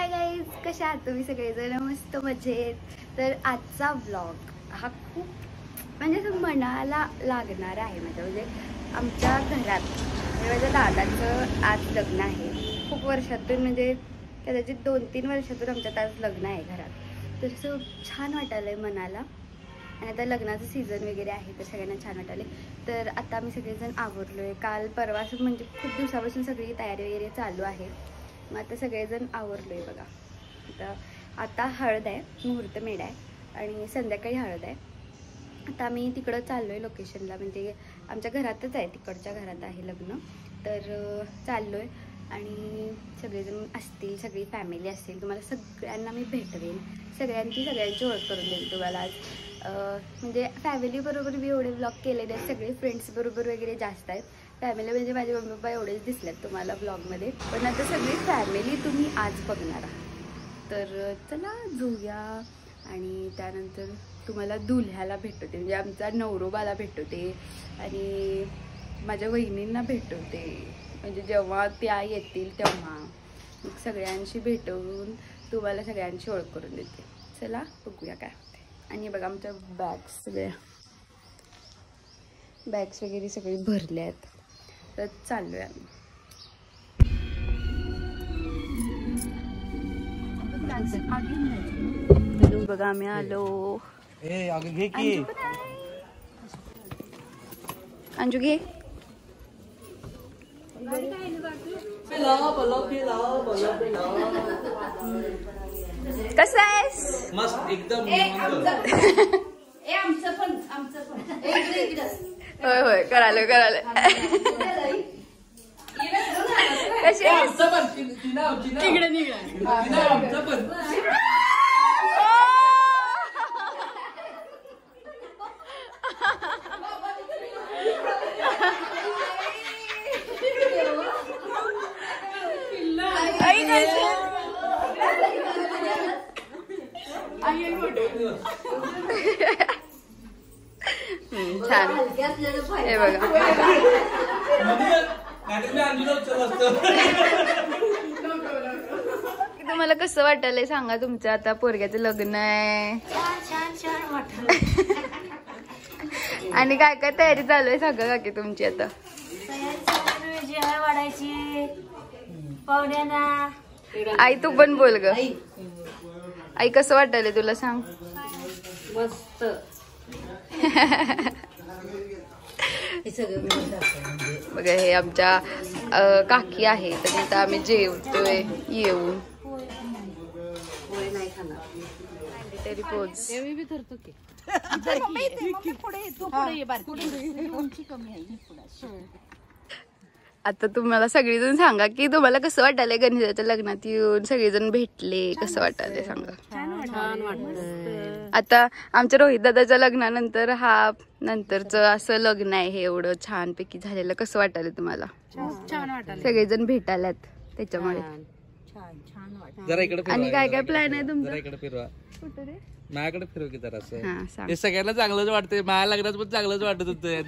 Guys, कशा आहात तुम्ही सगळेजण? मस्त मजेत. तर आजचा व्लॉग हा खूप म्हणजे मनाला लागणारा आहे. म्हणजे आमच्या घरात माझ्या दादाचं आज लग्न आहे. खूप वर्षातून म्हणजे कदाचित 2-3 वर्षातून आमच्यात आज लग्न आहे घरात. तर असं छान वाटायलंय मनाला. आणि आता लग्नाचं सीझन वगैरे आहे तर सगळ्यांना छान वाटायले. तर आता आम्ही सगळेजण आवरलोय. काल परवा म्हणजे खूप दिवसापासून सगळी तयारी वगैरे चालू आहे. मग आता सगळेजण आवरलोय बघा. आता हळद आहे, मुहूर्त मेढ आहे आणि संध्याकाळी हळद आहे. आता आम्ही तिकडं चाललो आहे लोकेशनला, म्हणजे आमच्या घरातच आहे, तिकडच्या घरात आहे लग्न. तर चाललो आहे आणि सगळेजण असतील, सगळी फॅमिली असतील. तुम्हाला सगळ्यांना मी भेटवेन, सगळ्यांची ओळख करून देईन तुम्हाला आज. म्हणजे फॅमिलीबरोबर मी एवढे व्लॉग केलेले आहेत, सगळे फ्रेंड्सबरोबर वगैरे जास्त आहेत. फॅमिली म्हणजे माझे मम्मी पप्पा एवढेच दिसलेत तुम्हाला ब्लॉगमध्ये, पण आता सगळी फॅमिली तुम्ही आज बघणार आहात. तर चला जाऊया. आणि त्यानंतर तुम्हाला दुल्ह्याला भेटवते, म्हणजे आमचा नवरोबाला भेटवते आणि माझ्या वहिनींना भेटवते. म्हणजे जेव्हा त्या येतील तेव्हा सगळ्यांशी भेटवून तुम्हाला सगळ्यांची ओळख करून देते. चला बघूया काय होते. आणि बघा आमच्या बॅग्स वगैरे सगळे भरले आहेत. तर चाललोय आम्ही. बघा आम्ही आलो. अंजू घे. कसं आहेस? मस्त एकदम. होय होय करायला कशी छान. हे बघा तुम्हाला कसं वाटलंय सांगा. तुमचं आता पोरग्याचं लग्न आहे आणि काय काय तयारी चालू आहे सांगा काकी तुमची आता? आई तू पण बोल ग. आई कसं वाटलंय तुला सांग? मस्त. बघा हे आमच्या काकी आहे. तर तिथं आम्ही जेवतोय येऊन. तरी पोच आता तुम्हाला सगळीजण सांगा की तुम्हाला कसं वाटायलंय गणेशाच्या लग्नात येऊन सगळेजण भेटले. कसं वाटायलंय सांगा. छान वाटलं. आता आमच्या रोहित दादाच्या लग्नानंतर हा नंतरचं असं लग्न आहे हे एवढं छान पैकी झालेलं. कसं वाटायलंय तुम्हाला? छान वाटलं. सगळेजण भेटायलात त्याच्यामुळे. छान वाटलं. जरा इकडे फिरवा. आणि काय काय प्लॅन आहे तुमचा? जरा इकडे फिरवा. कुठे रे? माझ्याकडे फिरव की जरा असं. हा सांग. हे सगळ्यांना चांगलंच वाटतंय. माझ्या लग्नात पण चांगलंच वाटत होतं.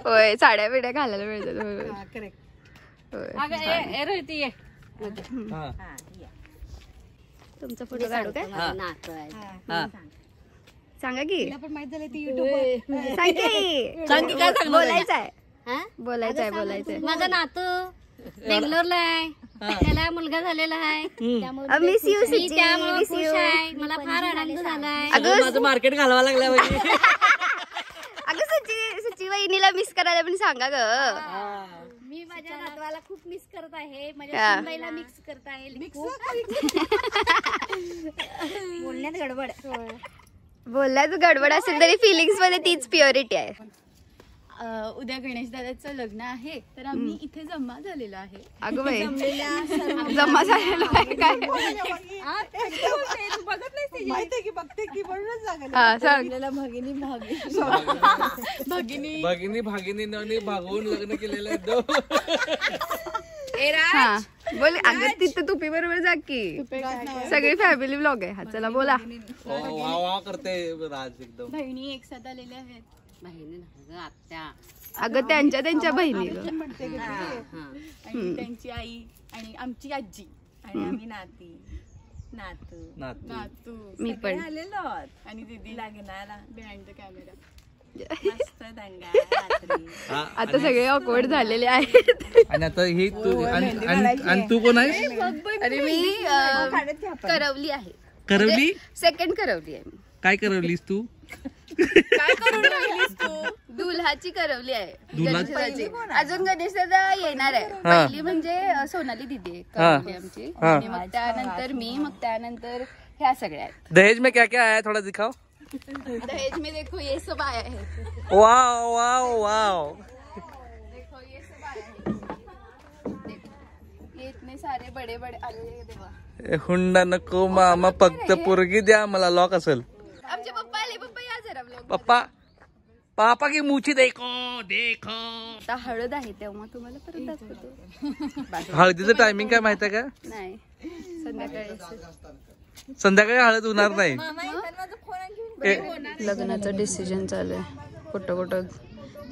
होय साड्या बिड्या घालायला मिळतात. करेक्ट. तुमचा फोटो काढू काय? सांगा की. बोलायचंय. माझा नातू बेंगलोरला आहे, त्याला मुलगा झालेला आहे. मिस यू मी त्यामुळे खुश आहे. मला फार आनंद झालाय. माझं मार्केट घालवा लागला. अगं सची वहिनीला मिस करायला पण सांगा ग. मी माझ्या नातवाला खूप मिस करत आहे. माझ्या सुनबाईला मिक्स करत आहे. बोलण्यात गडबड असेल तरी फिलिंग्स मध्ये तीच प्युरिटी आहे. उद्या गणेश दादाचं लग्न आहे तर आम्ही इथे जमा झालेलो आहे. अगं बाई जमा झालेलो आहे काय? भगिनी भागवून लग्न केलेलं आहे. बोल अगं तिथं तुपी बरोबर जा की. सगळी फॅमिली व्लॉग आहे हा. चला बोला. वा करते राज एकदम. बहिणी एक साथ आलेल्या आहेत. अगं त्यांच्या बहिणी आणि त्यांची आई आणि आमची आजी आणि आम्ही नाती नातू नातू मी पण आलेलो आणि दीदी लग्नाला बिहाइंड द कॅमेरा मस्त दंगा रात्री. आता सगळे ऑकवर्ड झालेले आहेत. आणि आता ही तू आणि तू कोण आहेस? आणि मी करवली आहे. करवली? सेकंड करवली आहे मी. काय करवलीस तू? काय करून राहिलीस तू? दुल्हाची करवली आहे. दुल्हाची? गणेशाची. अजून गणेश दादा येणार आहे. पहिली म्हणजे सोनाली दिदी आहे करवली आमची. आणि मग त्यानंतर मी, मग त्यानंतर ह्या सगळ्या आहेत. दहेज में क्या क्या आया थोड़ा दिखाओ. दहेज में देखो ये सब आया है. Wow wow wow. देखो ये सब आया है. देखो ये इतने सारे बड़े बड़े आले देवा. हुंडा नको मामा, फक्त पोरगी द्या मला. लॉक असेल. आमचे पप्पा आले. पप्पा या जरा vlog. पप्पा पापा की मूछी देखो देखो. आता हळद आहे तेव्हा तुम्हाला परत दाखवतो. हळदीचं टायमिंग काय माहिती आहे का? नाही संध्याकाळी. संध्याकाळी हळद होणार नाही. लग्नाचं डिसिजन चालू आहे. कुठं कुठं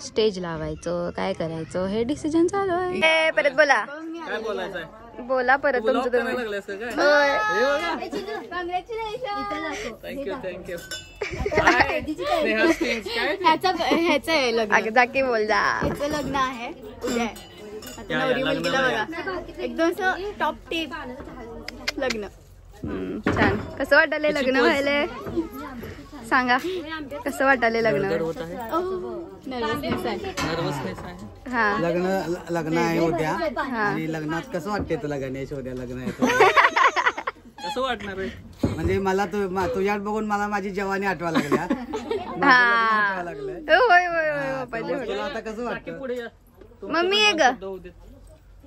स्टेज लावायचं, काय करायचं हे डिसिजन चालू आहे. परत बोला. काय बोलायचं? बोला परत तुमचं तुम्ही. Thank you thank you. ह्याचं आहे लग्न. आगे जाके बोल जा. ह्याचं लग्न आहे उद्या आहे. आता नवरी मुलगीला बघा एकदम असं टॉप टिप लग्न. छान. कसं वाटायलंय लग्न व्हायलंय? सांगा कसं वाटायलंय लग्न? नर्वसनेस आहे. हा लग्न आहे उद्या. हा. आणि लग्नात कसं वाटते तुला गणेश? उद्या लग्न आहे कसं वाटणार आहे? म्हणजे मला तुझ्यात बघून मला माझी जवानी आठवा लागल्या. हा. होय होय होय पप्पाजी. तुला आता कसं वाटतं? मम्मी ये ग.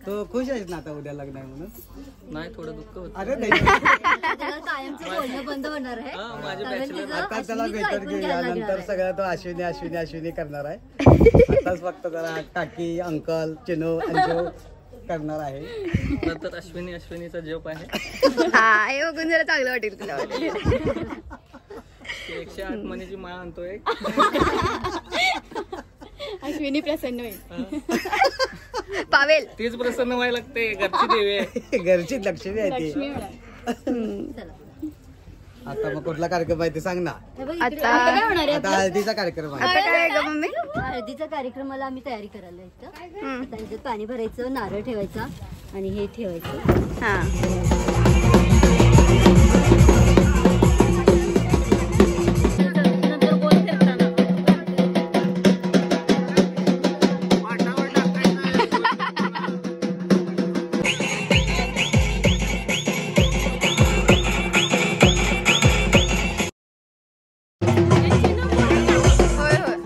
तो खुश आहेस ना आता उद्या लग्न आहे म्हणून? नाही, थोडं दुःख होत. अरे नाही. आता त्याला बेटर घे. यानंतर सगळं तो अश्विनी अश्विनी अश्विनी करणार आहे. आताच फक्त जरा काकी अंकल चिनू अंजू करणार आहे. नंतर अश्विनी अश्विनीचा जप आहे. हा हे बघून जरा चांगलं वाटेल तुला. 108 मनीची माळ आणतोय. अश्विनी प्रसन्न होईल. पावेल. तीच प्रसन्न व्हायला लागते. घरची देवी आहे. घरची लक्ष्मी आहे ती. लक्ष्मी म्हणा. आता मग कुठला कार्यक्रम आहे ते सांग ना. आता आता हळदीचा कार्यक्रम आहे. आता काय ग मम्मी? हळदीच्या कार्यक्रमाला आम्ही तयारी करायला इथं. आता ह्याच्यात पाणी भरायचं, नारळ ठेवायचा आणि हे ठेवायचं. हा होय होय.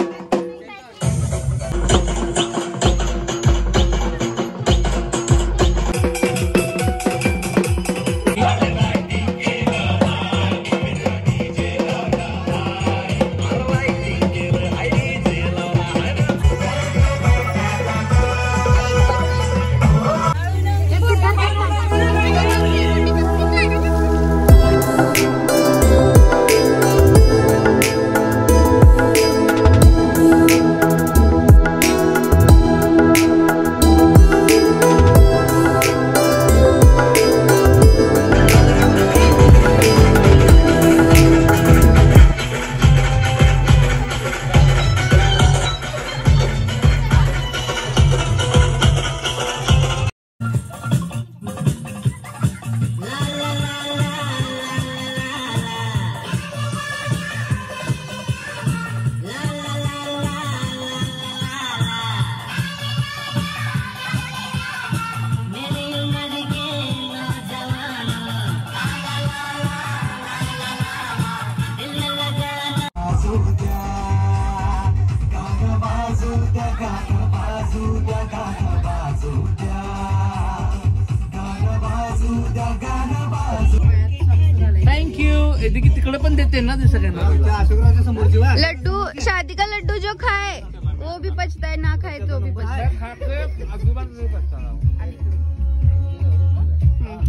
तिकडे पण देते ना ते सगळ्यांना. अशोकरावच्या समोरची वा. लड्डू शादी का लड्डू जो खाए वो भी पचता है, ना खाए तो भी पचता है.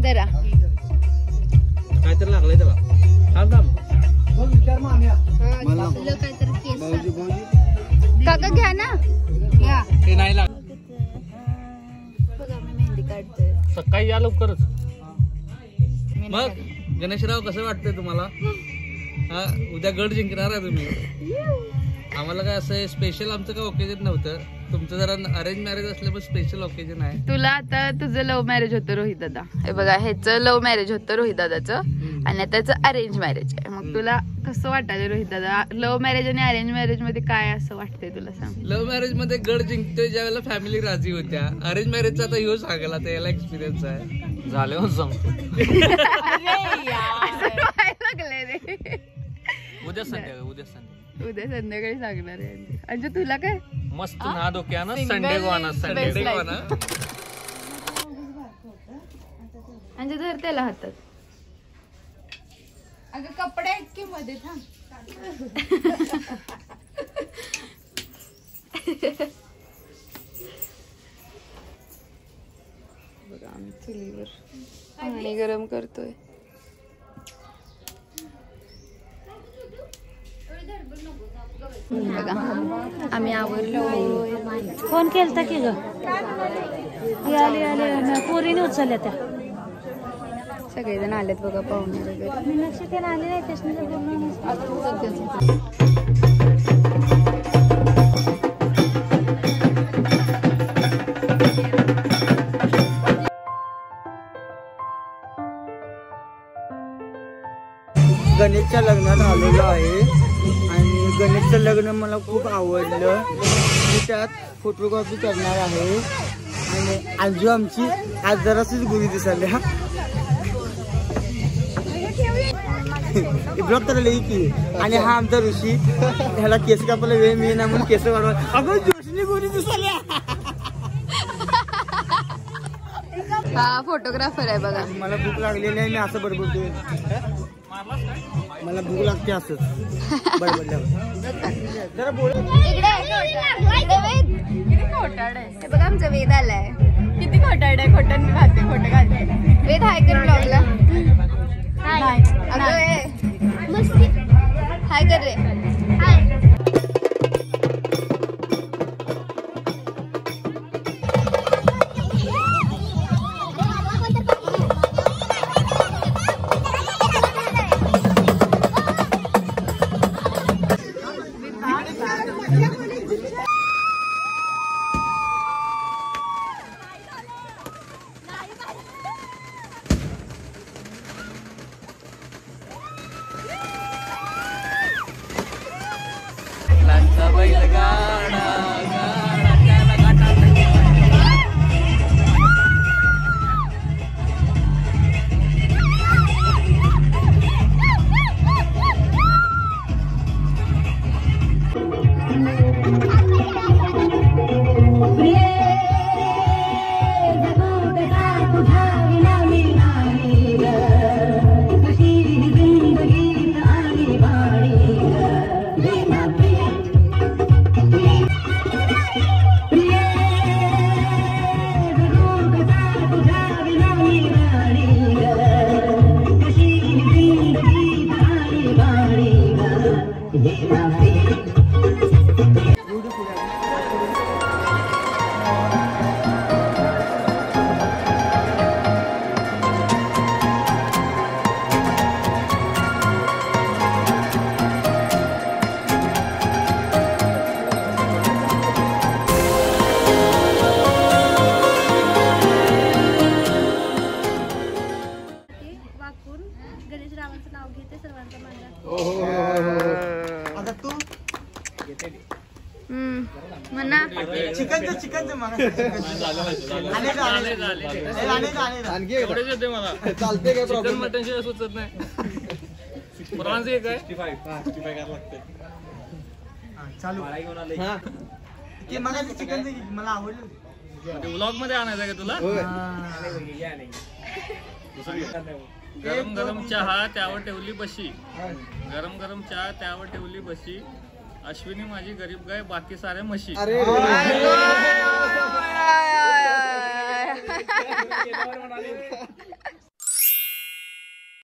जरा काय तर लागलंय त्याला. थांब थांब. काका घ्या ना. ते नाही लाग. बघा मी मेहंदी काढतोय. सकाळी या लवकरच. मग गणेशराव कसं वाटतंय तुम्हाला? हा उद्या गड जिंकणार आहे तुम्ही. आम्हाला काय असं स्पेशल आमचं काय ओकेजन नव्हतं. तुमचं जरा अरेंज मॅरेज असल्यामुळे स्पेशल ओकेजन आहे. तुला आता तुझं लव्ह मॅरेज होतं रोहित दादा. हे बघा ह्याचं लव्ह मॅरेज होतं रोहित दादाचं आणि त्याचं अरेंज मॅरेज आहे. मग तुला कसं वाटायचं रोहित दादा? लव्ह मॅरेज आणि अरेंज मॅरेज मध्ये काय असं वाटतंय तुला सांग? लव्ह मॅरेज मध्ये गड जिंकतोय ज्या वेळेला फॅमिली राजी होत्या. अरेंज मॅरेजचा आता ह्यो सांगायला आता याला एक्सपिरियन्स आहे. झाले सांगतो लागलंय रे. उद्या संध्याकाळी उद्या संध्याकाळी सांगणार आहे. आणि तुला काय मस्त ना डोक्यानं संडे गोवाना संडे गोवाना. आणि धर त्याला हातात. अगं कपडे आहेत की मध्ये थांब. बघा आम्ही चुलीवर पाणी गरम करतोय. बघा आम्ही आवरलो. फोन केलता की ग? आले पोरीने उचलल्या त्या. सगळेजण आलेत बघा पाहुणे वगैरे. मीनाक्षी त्याला आले नाही त्याच्यानंतर बोलणं. गणेशच्या लग्नात आलेलो आहे आणि गणेशचं लग्न मला खूप आवडलं. मी त्यात फोटोग्राफी करणार आहे आणि आजू आमची आज जराशीच गुरी दिसाल्या. ब्लॉक करायला येईल की. आणि हा आमचा ऋषी. ह्याला केस कापायला वेळ मिळेना म्हणून केस वाढवा. अगं जोशनी गुरी दिसाल्या. हा फोटोग्राफर आहे बघा. मला भूक लागलेली आहे. मी असं बडबडतोय. मला भूक लागते असंच बडबडल्यावर. जरा बोल. हे बघा आमचा वेद आलाय. किती खोटारड आहे. खोटं घालते खोटं घालते. वेद हाय कर ब्लॉगला. अगं हाय कर रे. गणेशरावांचं नाव घेते सर्वांच्या मांडा. आता तू म्हणा चिकनचं मला चालते काय प्रॉब्लेम. मटन शिवाय सुचत नाही. प्रॉन्स एक आहे. चालू ते मला चिकनचं मला आवडलं. व्लॉग मध्ये आणायचं का तुला? गरम गरम चहा त्यावर ठेवली बशी. गरम गरम चहा त्यावर ठेवली बशी. अश्विनी माझी गरीब गाय बाकी सारे म्हशी.